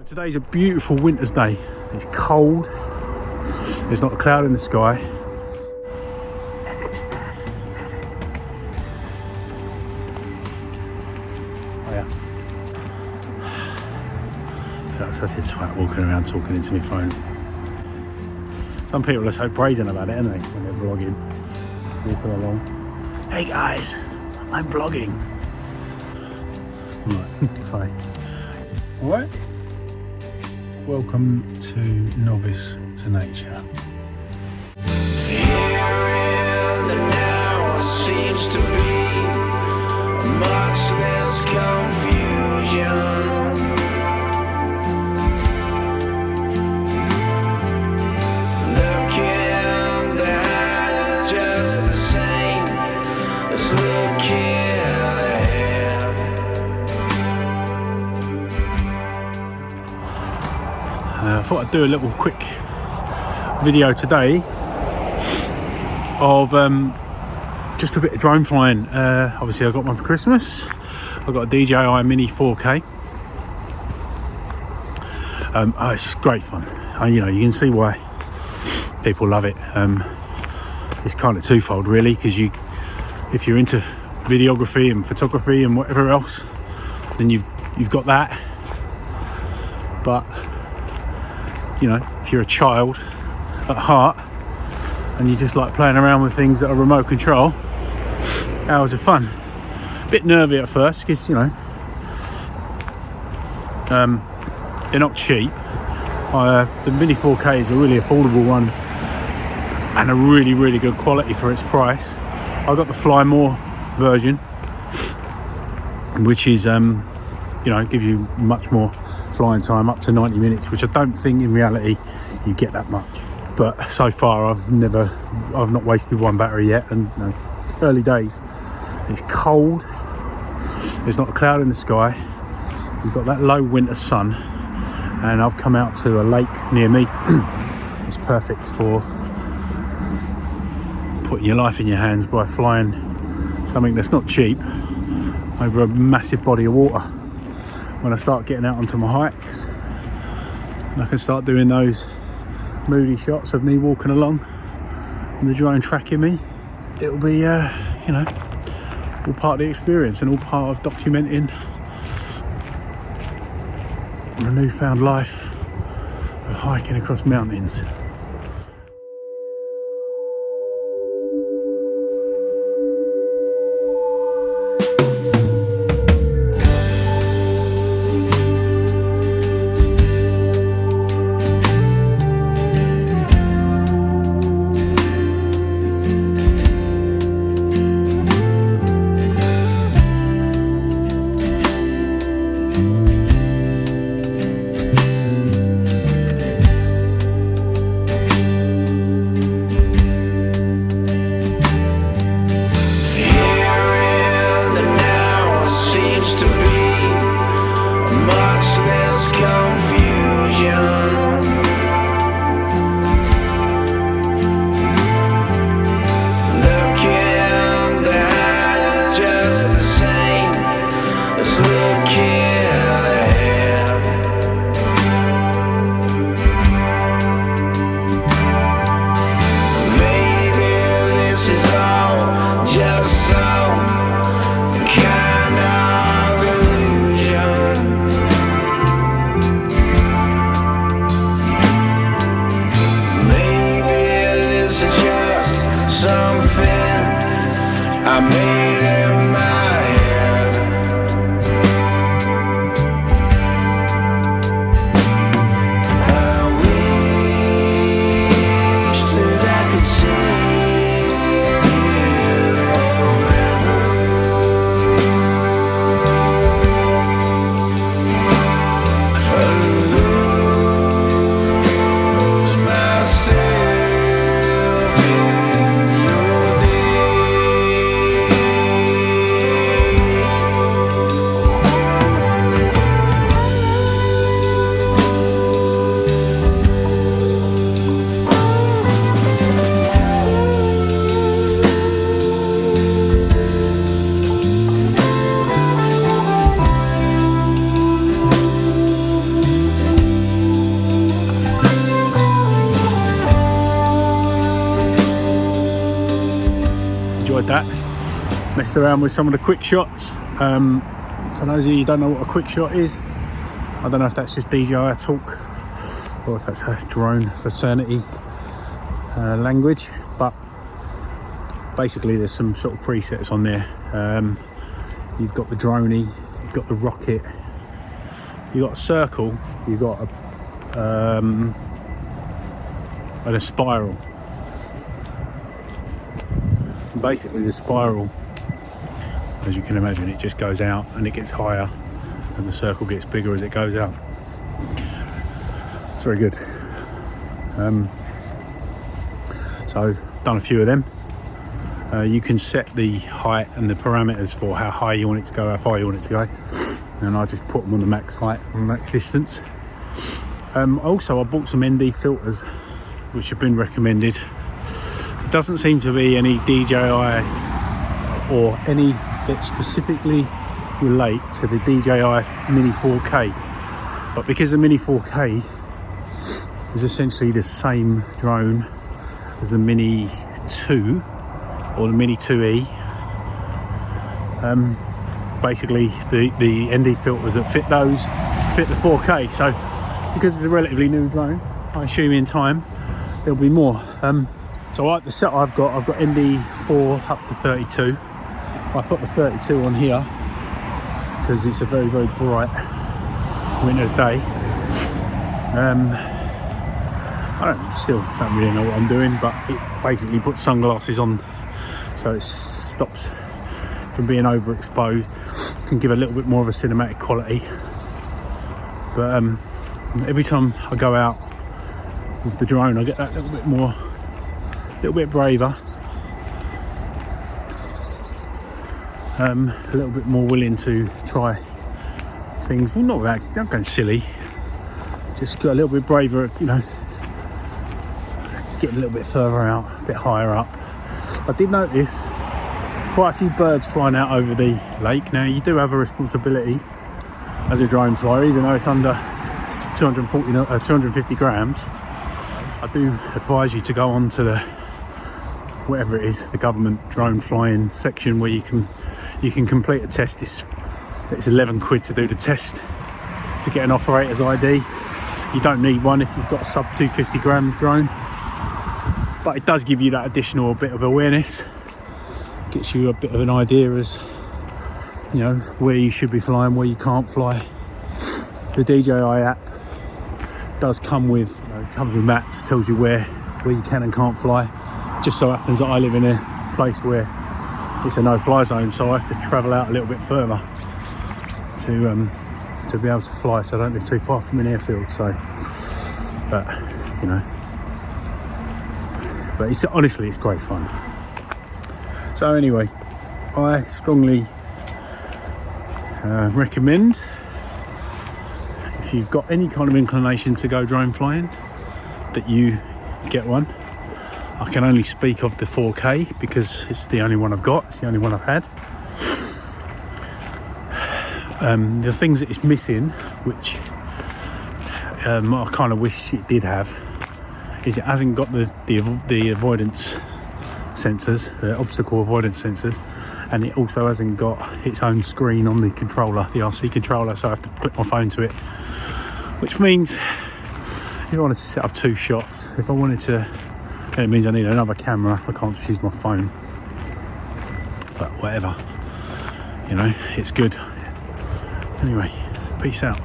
Today's a beautiful winter's day. It's cold. There's not a cloud in the sky. Oh yeah. That's such a twat walking around talking into my phone. Some people are so brazen about it, aren't they? When they're vlogging, walking along. Hey guys, I'm vlogging. Right, hi. Alright. Welcome to Novice to Nature. Here in the now seems to be much less confusion. Looking behind is just the same as looking ahead. I thought I'd do a little quick video today of just a bit of drone flying. Obviously I got one for Christmas. I got a DJI Mini 4K. Oh, it's just great fun. You know, you can see why people love it. It's kind of twofold really, because if you're into videography and photography and whatever else, then you've got that. But you know, if you're a child at heart and you just like playing around with things that are remote control, hours of fun. A bit nervy at first because, you know, they're not cheap. The Mini 4K is a really affordable one and a really good quality for its price. I got the Fly More version, which is you know, give you much more flying time, up to 90 minutes, which I don't think in reality you get that much. But so far I've not wasted one battery yet, and you know, early days. It's cold, there's not a cloud in the sky, we've got that low winter sun, and I've come out to a lake near me. It's perfect for putting your life in your hands by flying something that's not cheap over a massive body of water. When I start getting out onto my hikes, I can start doing those moody shots of me walking along and the drone tracking me. It'll be you know, all part of the experience and all part of documenting a newfound life of hiking across mountains. messed around with some of the quick shots. For those of you who don't know what a quick shot is, I don't know if that's just DJI talk or if that's a drone fraternity language, but basically there's some sort of presets on there. You've got the droney, you've got the rocket, you've got a circle, you've got a spiral. And basically the spiral, as you can imagine, it just goes out and it gets higher and the circle gets bigger as it goes out. It's very good. So done a few of them. You can set the height and the parameters for how high you want it to go, how far you want it to go, and I just put them on the max height and max distance. Also I bought some ND filters which have been recommended. There doesn't seem to be any DJI or any that specifically relate to the DJI Mini 4K, but because the Mini 4K is essentially the same drone as the Mini 2 or the Mini 2E, basically the ND filters that fit those fit the 4K. So because it's a relatively new drone, I assume in time there'll be more. So like the set I've got ND 4 up to 32. I put the 32 on here because it's a very, very bright winter's day. I still don't really know what I'm doing, but it basically puts sunglasses on so it stops from being overexposed. Can give a little bit more of a cinematic quality. But every time I go out with the drone, I get that little bit braver. A little bit more willing to try things. Well, not going silly, just got a little bit braver, you know, getting a little bit further out, a bit higher up. I did notice quite a few birds flying out over the lake. Now you do have a responsibility as a drone flyer, even though it's under 250 grams. I do advise you to go on to the, whatever it is, the government drone flying section where you can complete a test. It's 11 quid to do the test to get an operator's ID. You don't need one if you've got a sub 250 gram drone, but it does give you that additional bit of awareness, gets you a bit of an idea as, you know, where you should be flying, where you can't fly. The DJI app does come with, comes with maps, tells you where you can and can't fly. Just so happens that I live in a place where it's a no-fly zone, so I have to travel out a little bit further to be able to fly, so I don't live too far from an airfield. So, but you know, but it's honestly, it's great fun. So anyway, I strongly recommend, if you've got any kind of inclination to go drone flying, that you get one. I can only speak of the 4K because it's the only one I've got, it's the only one I've had. The things that it's missing, which I kind of wish it did have, is it hasn't got the avoidance sensors, the obstacle avoidance sensors, and it also hasn't got its own screen on the controller, the RC controller, so I have to put my phone to it, which means if I wanted to set up 2 shots, if I wanted to, it means I need another camera. I can't just use my phone, but whatever, you know, it's good. Anyway, peace out.